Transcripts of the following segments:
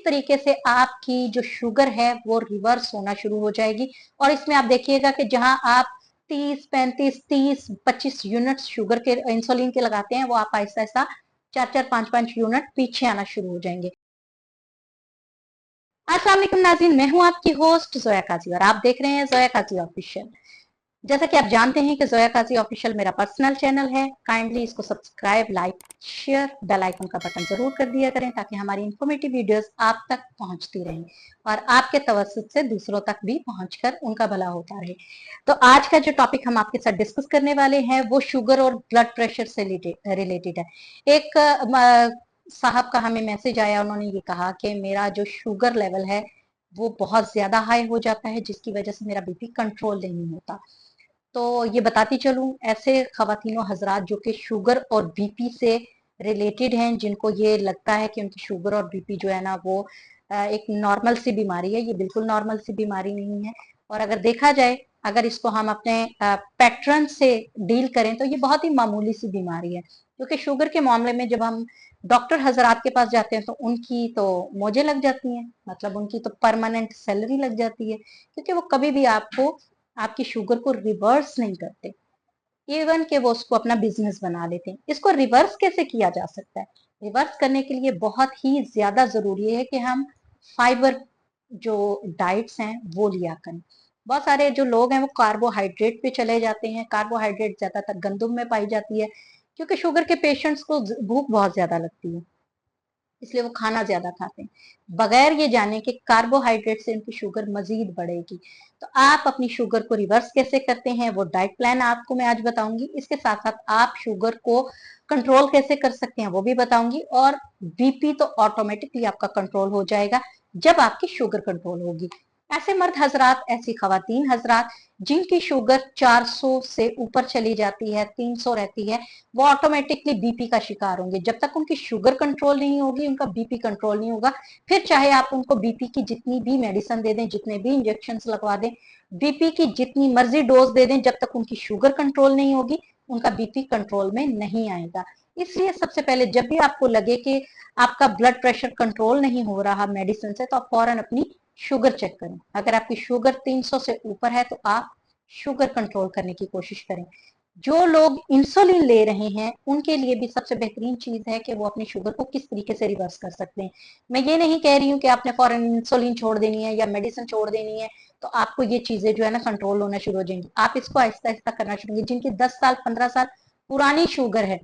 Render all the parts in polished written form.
तरीके से आपकी जो शुगर है वो रिवर्स होना शुरू हो जाएगी। और इसमें आप देखिएगा कि जहां आप 30, 35, 30, 25 यूनिट शुगर के इंसुलिन के लगाते हैं, वो आप आहिस्ता आहिस्ता 4-4, 5-5 यूनिट पीछे आना शुरू हो जाएंगे। अस्सलाम वालेकुम नाज़रीन, मैं हूं आपकी होस्ट जोया काजी और आप देख रहे हैं जोया काजी ऑफिशियल। जैसा कि आप जानते हैं कि जोया काजी ऑफिशियल मेरा पर्सनल चैनल है। काइंडली इसको subscribe, like, share, bell icon का बटन जरूर कर दिया करें ताकि हमारी इंफॉर्मेटिव वीडियोस आप तक पहुंचती रहें और आपके तवज्जुद से दूसरों तक भी पहुंचकर उनका भला होता रहे। तो आज का जो टॉपिक हम आपके साथ डिस्कस करने वाले हैं वो शुगर और ब्लड प्रेशर से रिलेटेड है। एक साहब का हमें मैसेज आया, उन्होंने ये कहा कि मेरा जो शुगर लेवल है वो बहुत ज्यादा हाई हो जाता है जिसकी वजह से मेरा बीपी कंट्रोल नहीं होता। तो ये बताती चलूं, ऐसे खवातीनों हजरात जो कि शुगर और बीपी से रिलेटेड हैं, जिनको ये लगता है कि उनकी शुगर और बीपी जो है ना वो एक नॉर्मल सी बीमारी है, ये बिल्कुल नॉर्मल सी बीमारी नहीं है। और अगर देखा जाए, अगर इसको हम अपने पैटर्न से डील करें तो ये बहुत ही मामूली सी बीमारी है। क्योंकि शुगर के मामले में जब हम डॉक्टर हजरात के पास जाते हैं तो उनकी तो मौजें लग जाती हैं, मतलब उनकी तो परमानेंट सैलरी लग जाती है, क्योंकि वो कभी भी आपको आपकी शुगर को रिवर्स नहीं करते, इवन के वो उसको अपना बिजनेस बना लेते हैं। इसको रिवर्स कैसे किया जा सकता है? रिवर्स करने के लिए बहुत ही ज्यादा जरूरी है कि हम फाइबर जो डाइट्स हैं वो लिया करें। बहुत सारे जो लोग हैं वो कार्बोहाइड्रेट पे चले जाते हैं। कार्बोहाइड्रेट ज्यादातर गंदुम में पाई जाती है, क्योंकि शुगर के पेशेंट्स को भूख बहुत ज्यादा लगती है, इसलिए वो खाना ज्यादा खाते हैं बगैर ये जाने कि कार्बोहाइड्रेट से उनकी शुगर मजीद बढ़ेगी। तो आप अपनी शुगर को रिवर्स कैसे करते हैं वो डाइट प्लान आपको मैं आज बताऊंगी। इसके साथ साथ आप शुगर को कंट्रोल कैसे कर सकते हैं वो भी बताऊंगी। और बीपी तो ऑटोमेटिकली आपका कंट्रोल हो जाएगा जब आपकी शुगर कंट्रोल होगी। ऐसे मर्द हजरात, ऐसी खवातीन हजरात जिनकी शुगर 400 से ऊपर चली जाती है, 300 रहती है, वो ऑटोमेटिकली बीपी का शिकार होंगे। जब तक उनकी शुगर कंट्रोल नहीं होगी उनका बीपी कंट्रोल नहीं होगा। फिर चाहे आप उनको बीपी की जितनी भी मेडिसिन दे दें, जितने भी इंजेक्शन लगवा दें, बीपी की जितनी मर्जी डोज दे दें, जब तक उनकी शुगर कंट्रोल नहीं होगी उनका बीपी कंट्रोल में नहीं आएगा। इसलिए सबसे पहले जब भी आपको लगे कि आपका ब्लड प्रेशर कंट्रोल नहीं हो रहा मेडिसिन से, तो आप फौरन अपनी शुगर चेक करें। अगर आपकी शुगर 300 से ऊपर है तो आप शुगर कंट्रोल करने की कोशिश करें। जो लोग इंसुलिन ले रहे हैं उनके लिए भी सबसे बेहतरीन चीज है कि वो अपनी शुगर को किस तरीके से रिवर्स कर सकते हैं। मैं ये नहीं कह रही हूँ कि आपने फौरन इंसुलिन छोड़ देनी है या मेडिसिन छोड़ देनी है तो आपको ये चीजें जो है ना कंट्रोल होना शुरू हो जाएंगी। आप इसको आहिस्ता आहिस्ता करना शुरू कीजिए। जिनकी 10 साल 15 साल पुरानी शुगर है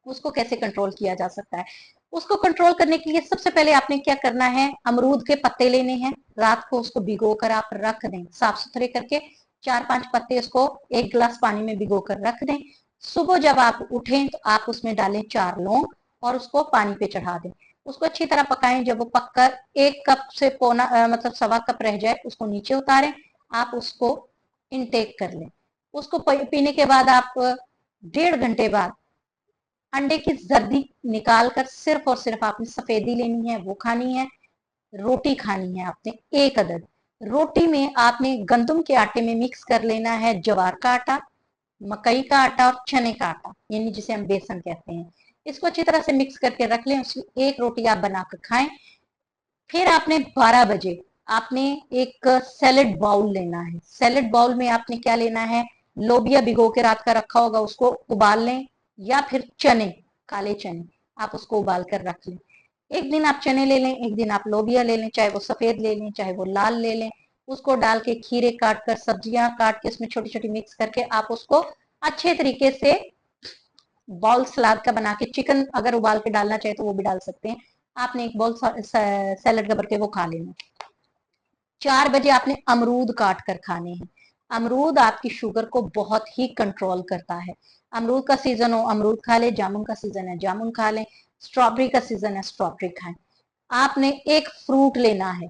उसको कैसे कंट्रोल किया जा सकता है? उसको कंट्रोल करने के लिए सबसे पहले आपने क्या करना है, अमरूद के पत्ते लेने हैं, रात को उसको भिगो कर आप रख दें, साफ सुथरे करके 4-5 पत्ते उसको एक गिलास पानी में भिगो कर रख दें। सुबह जब आप उठें तो आप उसमें डालें 4 लौंग और उसको पानी पे चढ़ा दें। उसको अच्छी तरह पकाएं। जब वो पककर 1 कप से पौना मतलब सवा कप रह जाए उसको नीचे उतारें, आप उसको इनटेक कर लें। उसको पीने के बाद आप 1.5 घंटे बाद अंडे की जर्दी निकाल कर सिर्फ और सिर्फ आपने सफेदी लेनी है, वो खानी है। रोटी खानी है आपने 1 अदद। रोटी में आपने गंदम के आटे में मिक्स कर लेना है ज्वार का आटा, मकई का आटा और चने का आटा, यानी जिसे हम बेसन कहते हैं। इसको अच्छी तरह से मिक्स करके रख लें, उसकी एक रोटी आप बनाकर खाएं। फिर आपने 12 बजे आपने एक सैलेड बाउल लेना है। सैलेड बाउल में आपने क्या लेना है, लोबिया भिगो के रात का रखा होगा उसको उबाल लें, या फिर चने, काले चने आप उसको उबाल कर रख लें। एक दिन आप चने ले लें, एक दिन आप लोबिया ले लें, चाहे वो सफेद ले लें चाहे वो लाल ले लें। उसको डाल के खीरे काट कर, सब्जियां काट के उसमें छोटी छोटी मिक्स करके आप उसको अच्छे तरीके से बॉल सलाद का बना के, चिकन अगर उबाल के डालना चाहे तो वो भी डाल सकते हैं, आपने एक बॉल सैलड का भर के वो खा लेना। 4 बजे आपने अमरूद काट कर खाने हैं। अमरूद आपकी शुगर को बहुत ही कंट्रोल करता है। अमरूद का सीजन हो अमरूद खा ले, जामुन का सीजन है जामुन खा ले, स्ट्रॉबेरी का सीजन है स्ट्रॉबेरी खाएं। आपने एक फ्रूट लेना है,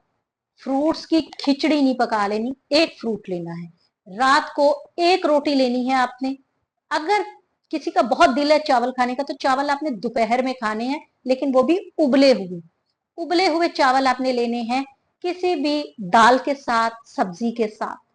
फ्रूट्स की खिचड़ी नहीं पका लेनी, एक फ्रूट लेना है। रात को एक रोटी लेनी है आपने। अगर किसी का बहुत दिल है चावल खाने का तो चावल आपने दोपहर में खाने हैं, लेकिन वो भी उबले हुए चावल आपने लेने हैं, किसी भी दाल के साथ, सब्जी के साथ।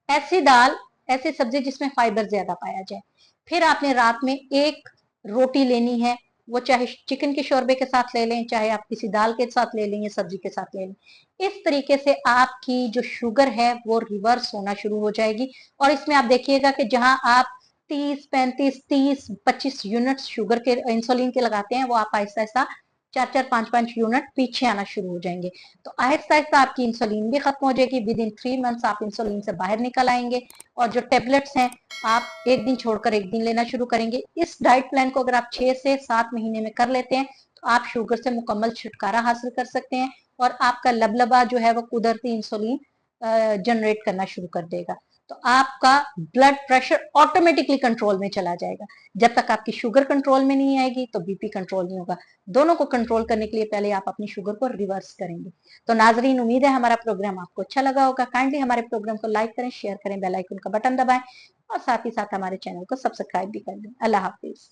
ऐसी दाल, ऐसी सब्जी जिसमें फाइबर ज्यादा पाया जाए। फिर आपने रात में एक रोटी लेनी है, वो चाहे चिकन के शोरबे के साथ ले लें, चाहे आप किसी दाल के साथ ले लें या सब्जी के साथ ले लें। इस तरीके से आपकी जो शुगर है वो रिवर्स होना शुरू हो जाएगी। और इसमें आप देखिएगा कि जहां आप 30, 35, 30, 25 यूनिट शुगर के इंसुलिन के लगाते हैं, वो आप आहिस्ता आहिस्ता 4-4, 5-5 यूनिट पीछे आना शुरू हो जाएंगे। तो आहिस्ता आहिस्ता आपकी इंसुलिन भी खत्म हो जाएगी। विद इन 3 मंथ्स आप इंसुलिन से बाहर निकल आएंगे। और जो टेबलेट्स हैं आप एक दिन छोड़कर एक दिन लेना शुरू करेंगे। इस डाइट प्लान को अगर आप 6 से 7 महीने में कर लेते हैं तो आप शुगर से मुकम्मल छुटकारा हासिल कर सकते हैं और आपका लबलबा जो है वो कुदरती इंसुलिन जनरेट करना शुरू कर देगा। तो आपका ब्लड प्रेशर ऑटोमेटिकली कंट्रोल में चला जाएगा। जब तक आपकी शुगर कंट्रोल में नहीं आएगी तो बीपी कंट्रोल नहीं होगा। दोनों को कंट्रोल करने के लिए पहले आप अपनी शुगर को रिवर्स करेंगे। तो नाजरीन, उम्मीद है हमारा प्रोग्राम आपको अच्छा लगा होगा। काइंडली हमारे प्रोग्राम को लाइक करें, शेयर करें, बेल आइकन का बटन दबाएं और साथ ही साथ हमारे चैनल को सब्सक्राइब भी कर दें। अल्लाह हाफिज।